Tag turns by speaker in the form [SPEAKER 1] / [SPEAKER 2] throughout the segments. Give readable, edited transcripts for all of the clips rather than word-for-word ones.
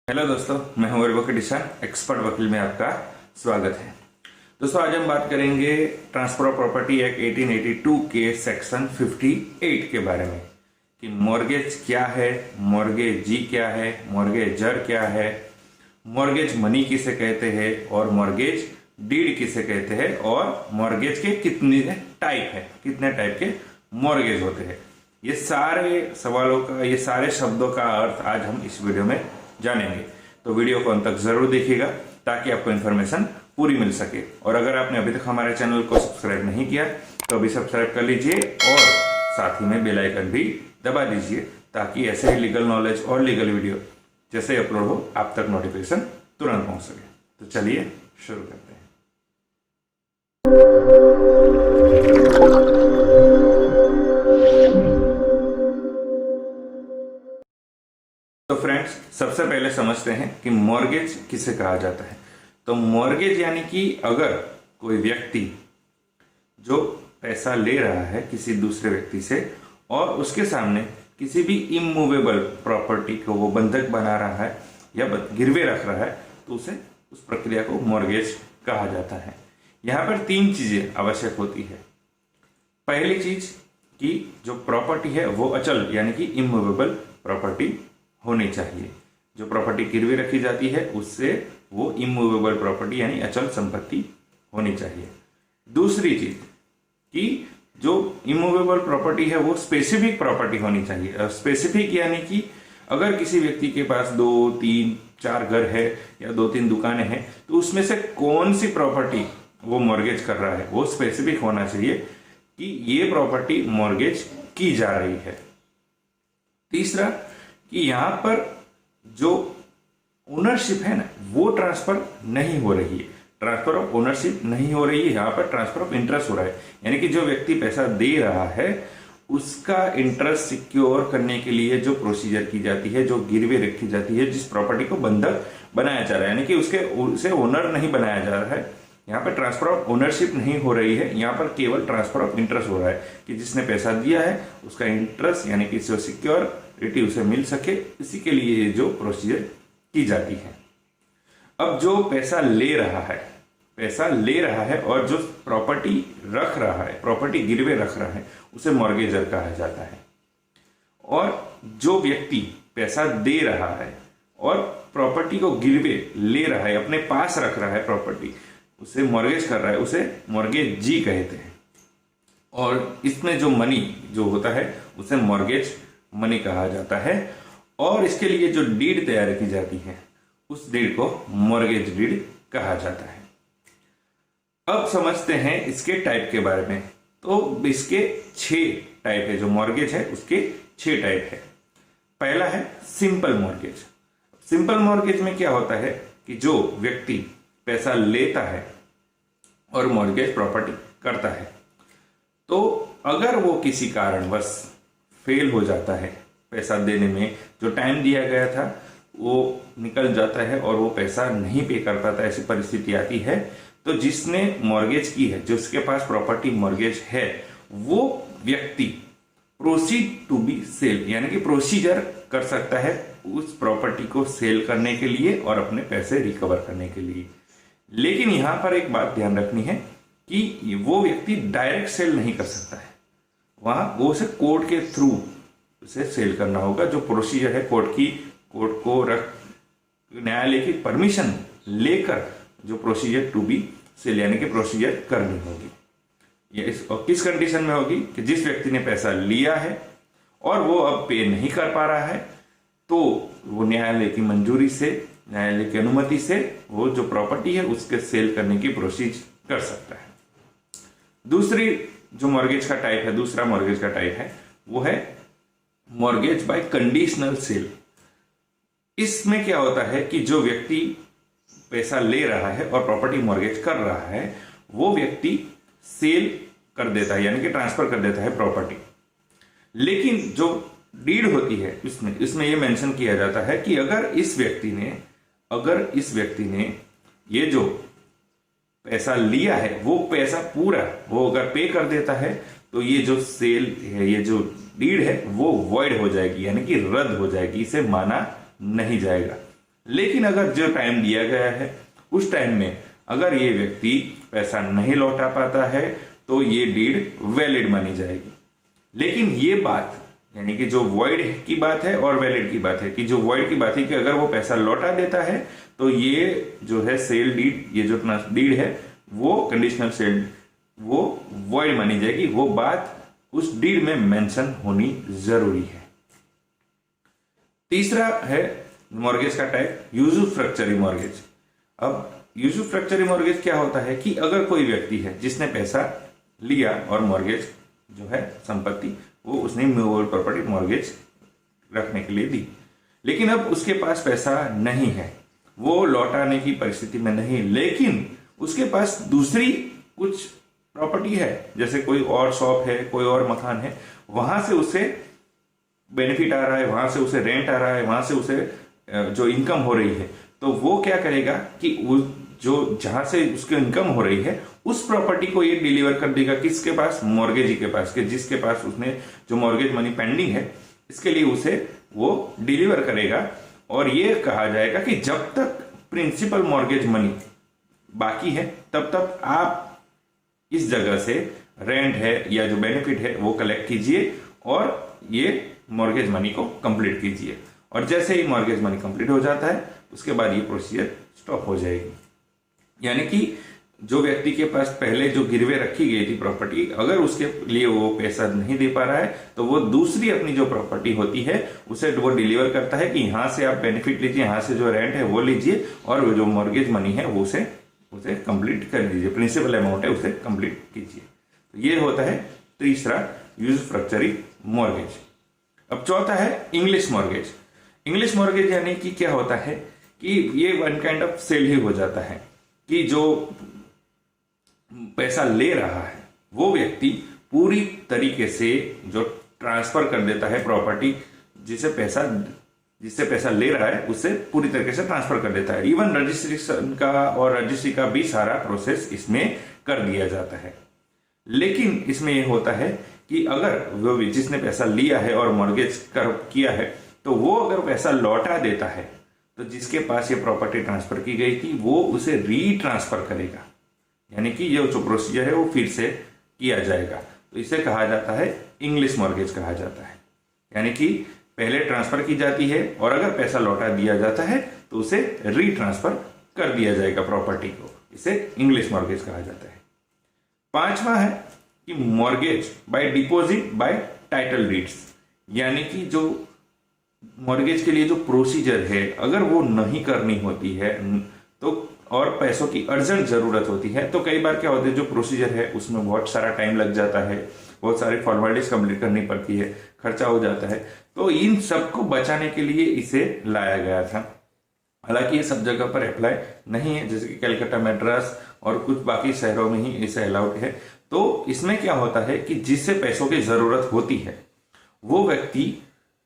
[SPEAKER 1] Hello दोस्तों, मैं हूं एडवोकेट ईशान, एक्सपर्ट वकील में आपका स्वागत है। दोस्तों, आज हम बात करेंगे ट्रांसफर ऑफ प्रॉपर्टी एक्ट 1882 के सेक्शन 58 के बारे में कि मॉर्गेज क्या है, मॉर्गेजी क्या है, मॉर्गेजर क्या है, मॉर्गेज मनी किसे कहते हैं और मॉर्गेज डीड किसे कहते हैं और मॉर्गेज के कितने टाइप है, कितने टाइप के मॉर्गेज होते हैं। ये सारे सवालों का, ये सारे शब्दों का अर्थ आज हम इस वीडियो में जानेंगे। तो वीडियो को अंत तक जरूर देखिएगा ताकि आपको इन्फॉर्मेशन पूरी मिल सके। और अगर आपने अभी तक हमारे चैनल को सब्सक्राइब नहीं किया तो अभी सब्सक्राइब कर लीजिए और साथ ही में बेल आइकन भी दबा दीजिए ताकि ऐसे ही लीगल नॉलेज और लीगल वीडियो जैसे अपलोड हो आप तक नोटिफिकेशन तुरंत पहुंच सके। तो चलिए शुरू करते हैं। तो फ्रेंड्स, सबसे पहले समझते हैं कि मॉर्गेज किसे कहा जाता है। तो मॉर्गेज यानी कि अगर कोई व्यक्ति जो पैसा ले रहा है किसी दूसरे व्यक्ति से और उसके सामने किसी भी इमूवेबल प्रॉपर्टी को वो बंधक बना रहा है या गिरवे रख रहा है तो उसे उस प्रक्रिया को मॉर्गेज कहा जाता है। यहाँ पर तीन चीजें आवश्यक होती है। पहली चीज कि जो प्रॉपर्टी है वो अचल यानी कि इमूवेबल प्रॉपर्टी होनी चाहिए। जो प्रॉपर्टी गिरवी रखी जाती है उससे वो इमूवेबल प्रॉपर्टी यानी अचल संपत्ति होनी चाहिए। दूसरी चीज कि जो इमूवेबल प्रॉपर्टी है वो स्पेसिफिक प्रॉपर्टी होनी चाहिए। स्पेसिफिक यानी कि अगर किसी व्यक्ति के पास 2, 3, 4 घर है या 2-3 दुकानें हैं तो उसमें से कौन सी प्रॉपर्टी वो मॉर्गेज कर रहा है वो स्पेसिफिक होना चाहिए कि ये प्रॉपर्टी मॉर्गेज की जा रही है। तीसरा कि यहां पर जो ओनरशिप है ना वो ट्रांसफर नहीं हो रही है। ट्रांसफर ऑफ ओनरशिप नहीं हो रही है, यहां पर ट्रांसफर ऑफ इंटरेस्ट हो रहा है। यानी कि जो व्यक्ति पैसा दे रहा है उसका इंटरेस्ट सिक्योर करने के लिए जो प्रोसीजर की जाती है, जो गिरवे रखी जाती है, जिस प्रॉपर्टी को बंधक बनाया जा रहा है, यानी कि उसे ओनर नहीं बनाया जा रहा है। यहाँ पर ट्रांसफर ऑफ ओनरशिप नहीं हो रही है, यहाँ पर केवल ट्रांसफर ऑफ इंटरेस्ट हो रहा है कि जिसने पैसा दिया है उसका इंटरेस्ट यानी कि जो सिक्योरिटी उसे मिल सके, इसी के लिए ये जो प्रोसीजर की जाती है। अब जो पैसा ले रहा है और जो प्रॉपर्टी रख रहा है, प्रॉपर्टी गिरवे रख रहा है, उसे मॉर्गेजर कहा जाता है। और जो व्यक्ति पैसा दे रहा है और प्रॉपर्टी को गिरवे ले रहा है, अपने पास रख रहा है प्रॉपर्टी, उसे मॉर्गेज कर रहा है, उसे मॉर्गेजी कहते हैं। और इसमें जो मनी जो होता है उसे मॉर्गेज मनी कहा जाता है। और इसके लिए जो डीड तैयार की जाती है उस डीड को मॉर्गेज डीड कहा जाता है। अब समझते हैं इसके टाइप के बारे में। तो इसके 6 टाइप है, जो मॉर्गेज है उसके 6 टाइप है। पहला है सिंपल मॉर्गेज। सिंपल मॉर्गेज में क्या होता है कि जो व्यक्ति पैसा लेता है और मॉर्गेज प्रॉपर्टी करता है तो अगर वो किसी कारणवश फेल हो जाता है, पैसा देने में जो टाइम दिया गया था वो निकल जाता है और वो पैसा नहीं पे कर पाता, ऐसी परिस्थिति आती है, तो जिसने मॉर्गेज की है, जिसके पास प्रॉपर्टी मॉर्गेज है, वो व्यक्ति प्रोसीड टू बी सेल यानी कि प्रोसीजर कर सकता है उस प्रॉपर्टी को सेल करने के लिए और अपने पैसे रिकवर करने के लिए। लेकिन यहां पर एक बात ध्यान रखनी है कि वो व्यक्ति डायरेक्ट सेल नहीं कर सकता है, वहां वो उसे कोर्ट के थ्रू उसे सेल करना होगा। जो प्रोसीजर है कोर्ट को न्यायालय की परमिशन लेकर जो प्रोसीजर टू बी सेल यानी कि प्रोसीजर करनी होगी। ये किस कंडीशन में होगी कि जिस व्यक्ति ने पैसा लिया है और वो अब पे नहीं कर पा रहा है तो वो न्यायालय की मंजूरी से, न्यायालय की अनुमति से वो जो प्रॉपर्टी है उसके सेल करने की प्रोसीज कर सकता है। दूसरी जो मॉर्गेज का टाइप है, दूसरा मॉर्गेज का टाइप है वो है मॉर्गेज बाय कंडीशनल सेल। इसमें क्या होता है कि जो व्यक्ति पैसा ले रहा है और प्रॉपर्टी मॉर्गेज कर रहा है वो व्यक्ति सेल कर देता है यानी कि ट्रांसफर कर देता है प्रॉपर्टी। लेकिन जो डीड होती है इसमें यह मेंशन किया जाता है कि अगर इस व्यक्ति ने ये जो पैसा लिया है वो पैसा पूरा वो अगर पे कर देता है तो ये जो सेल है, ये जो डीड है वो वॉइड हो जाएगी यानी कि रद्द हो जाएगी, इसे माना नहीं जाएगा। लेकिन अगर जो टाइम दिया गया है उस टाइम में अगर ये व्यक्ति पैसा नहीं लौटा पाता है तो ये डीड वैलिड मानी जाएगी। लेकिन ये बात यानी कि जो वॉइड की बात है और वैलिड की बात है कि जो वॉइड की बात है कि अगर वो पैसा लौटा देता है तो ये जो है सेल डीड, ये जो डीड है वो कंडीशनल सेल वो वॉइड मानी जाएगी। वो बात उस डीड में मेंशन होनी जरूरी है। तीसरा है मॉर्गेज का टाइप यूजुफ्रैक्चरी मॉर्गेज। अब यूजुफ्रैक्चरी मॉर्गेज क्या होता है कि अगर कोई व्यक्ति है जिसने पैसा लिया और मॉर्गेज जो है संपत्ति वो उसने मूवेबल प्रॉपर्टी मॉर्गेज रखने के लिए दी, लेकिन अब उसके पास पैसा नहीं है, वो लौटाने की परिस्थिति में नहीं, लेकिन उसके पास दूसरी कुछ प्रॉपर्टी है, जैसे कोई और शॉप है, कोई और मकान है, वहां से उसे बेनिफिट आ रहा है, वहां से उसे रेंट आ रहा है, वहां से उसे जो इनकम हो रही है, तो वो क्या करेगा कि जो जहां से उसकी इनकम हो रही है उस प्रॉपर्टी को ये डिलीवर कर देगा किसके पास, मॉर्गेजी के पास, कि जिसके पास उसने जो मॉर्गेज मनी पेंडिंग है इसके लिए उसे वो डिलीवर करेगा। और ये कहा जाएगा कि जब तक प्रिंसिपल मॉर्गेज मनी बाकी है तब तक आप इस जगह से रेंट है या जो बेनिफिट है वो कलेक्ट कीजिए और ये मॉर्गेज मनी को कंप्लीट कीजिए। और जैसे ही मॉर्गेज मनी कंप्लीट हो जाता है उसके बाद ये प्रोसीजर स्टॉप हो जाएगी। यानी कि जो व्यक्ति के पास पहले जो गिरवे रखी गई थी प्रॉपर्टी, अगर उसके लिए वो पैसा नहीं दे पा रहा है तो वो दूसरी अपनी जो प्रॉपर्टी होती है उसे वो डिलीवर करता है कि यहाँ से आप बेनिफिट लीजिए, यहाँ से जो रेंट है वो लीजिए और जो मॉर्गेज मनी है वो उसे कंप्लीट कर दीजिए, प्रिंसिपल अमाउंट है उसे कंप्लीट कीजिए। तो ये होता है तीसरा यूजुफ्रैक्चरी मॉर्गेज। अब चौथा है इंग्लिश मॉर्गेज। इंग्लिश मॉर्गेज यानी कि क्या होता है कि ये वन काइंड ऑफ सेल ही हो जाता है कि जो पैसा ले रहा है वो व्यक्ति पूरी तरीके से जो ट्रांसफर कर देता है प्रॉपर्टी, जिससे पैसा ले रहा है उससे पूरी तरीके से ट्रांसफर कर देता है। इवन रजिस्ट्रेशन का और रजिस्ट्री का भी सारा प्रोसेस इसमें कर दिया जाता है। लेकिन इसमें यह होता है कि अगर वो जिसने पैसा लिया है और मॉर्गेज किया है तो वो अगर पैसा लौटा देता है तो जिसके पास ये प्रॉपर्टी ट्रांसफर की गई थी वो उसे रीट्रांसफर करेगा, यानी कि ये जो प्रोसीजर है वो फिर से किया जाएगा। तो इसे कहा जाता है इंग्लिश मॉर्गेज कहा जाता है। यानी कि पहले ट्रांसफर की जाती है और अगर पैसा लौटा दिया जाता है तो उसे रीट्रांसफर कर दिया जाएगा प्रॉपर्टी को, इसे इंग्लिश मॉर्गेज कहा जाता है। पांचवा है कि mortgage by deposit by title deeds, यानी कि जो मॉर्गेज के लिए जो प्रोसीजर है अगर वो नहीं करनी होती है तो और पैसों की अर्जेंट जरूरत होती है तो कई बार क्या होता है जो प्रोसीजर है उसमें बहुत सारा टाइम लग जाता है, बहुत सारी फॉर्मेलिटीज कंप्लीट करनी पड़ती है, खर्चा हो जाता है। तो इन सबको बचाने के लिए इसे लाया गया था। हालांकि ये सब जगह पर अप्लाई नहीं है, जैसे कि कलकत्ता, मद्रास और कुछ बाकी शहरों में ही इसे अलाउड है। तो इसमें क्या होता है कि जिससे पैसों की जरूरत होती है वो व्यक्ति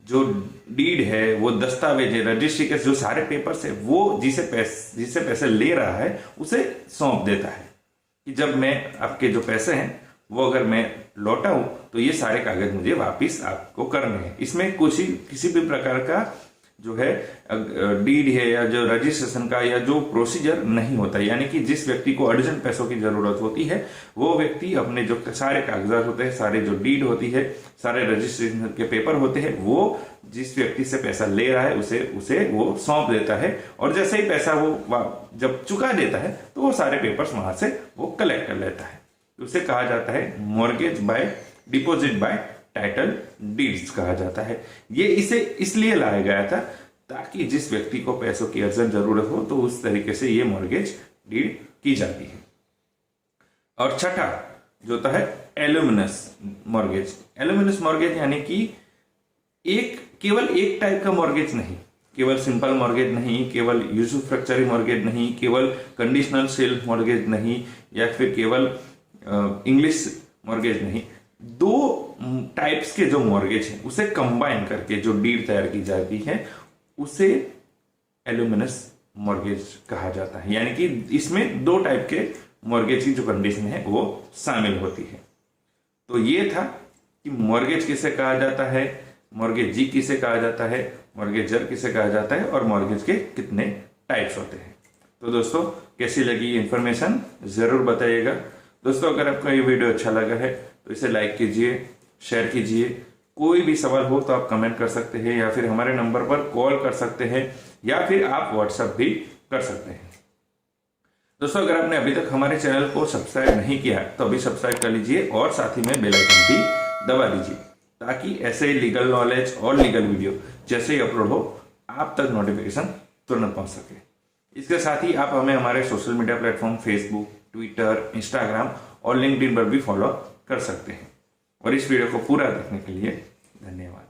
[SPEAKER 1] जो डीड है, वो दस्तावेज है, रजिस्ट्री के जो सारे पेपर्स है वो जिससे पैसे ले रहा है उसे सौंप देता है कि जब मैं आपके जो पैसे हैं वो अगर मैं लौटाऊं तो ये सारे कागज मुझे वापस आपको करने हैं। इसमें किसी भी प्रकार का जो है डीड है या जो रजिस्ट्रेशन का या जो प्रोसीजर नहीं होता है। यानी कि जिस व्यक्ति को अर्जेंट पैसों की जरूरत होती है वो व्यक्ति अपने जो सारे कागजात होते हैं, सारे जो डीड होती है, सारे रजिस्ट्रेशन के पेपर होते हैं, वो जिस व्यक्ति से पैसा ले रहा है उसे वो सौंप देता है और जैसे ही पैसा वो जब चुका देता है तो वो सारे पेपर्स वहां से वो कलेक्ट कर लेता है। उसे कहा जाता है mortgage by deposit by title deeds कहा जाता है। ये इसे इसलिए लाया गया था ताकि जिस व्यक्ति को पैसों की अर्जेंट जरूरत हो तो उस तरीके से ये मॉर्गेज डीड की जाती है। और छठा जो होता है एल्यूमिनस मॉर्गेज। एल्यूमिनस मॉर्गेज यानी कि केवल एक टाइप का मॉर्गेज नहीं, केवल सिंपल मॉर्गेज नहीं, केवल यूजुफ्रैक्चरी मॉर्गेज नहीं, केवल कंडीशनल सेल मॉर्गेज नहीं, या फिर केवल इंग्लिश मॉर्गेज नहीं, दो टाइप्स के जो मॉर्गेज है उसे कंबाइन करके जो डीड तैयार की जाती है उसे एल्यूमिनस मॉर्गेज कहा जाता है। यानी कि इसमें दो टाइप के मॉर्गेज की जो कंडीशन है वो शामिल होती है। तो ये था कि मॉर्गेज किसे कहा जाता है, मॉर्गेजी किसे कहा जाता है, मॉर्गेजर किसे कहा जाता है और मॉर्गेज के कितने टाइप्स होते हैं। तो दोस्तों कैसी लगी ये इन्फॉर्मेशन ज़रूर बताइएगा। दोस्तों अगर आपको ये वीडियो अच्छा लगा है तो इसे लाइक कीजिए, शेयर कीजिए। कोई भी सवाल हो तो आप कमेंट कर सकते हैं या फिर हमारे नंबर पर कॉल कर सकते हैं या फिर आप व्हाट्सएप भी कर सकते हैं। दोस्तों अगर आपने अभी तक हमारे चैनल को सब्सक्राइब नहीं किया तो अभी सब्सक्राइब कर लीजिए और साथ ही में बेल आइकन भी दबा दीजिए ताकि ऐसे लीगल नॉलेज और लीगल वीडियो जैसे ही अपलोड हो आप तक नोटिफिकेशन तुरंत पहुंच सके। इसके साथ ही आप हमें हमारे social media platform Facebook, Twitter, Instagram और लिंक्डइन पर भी फॉलो कर सकते हैं। और इस वीडियो को पूरा देखने के लिए धन्यवाद।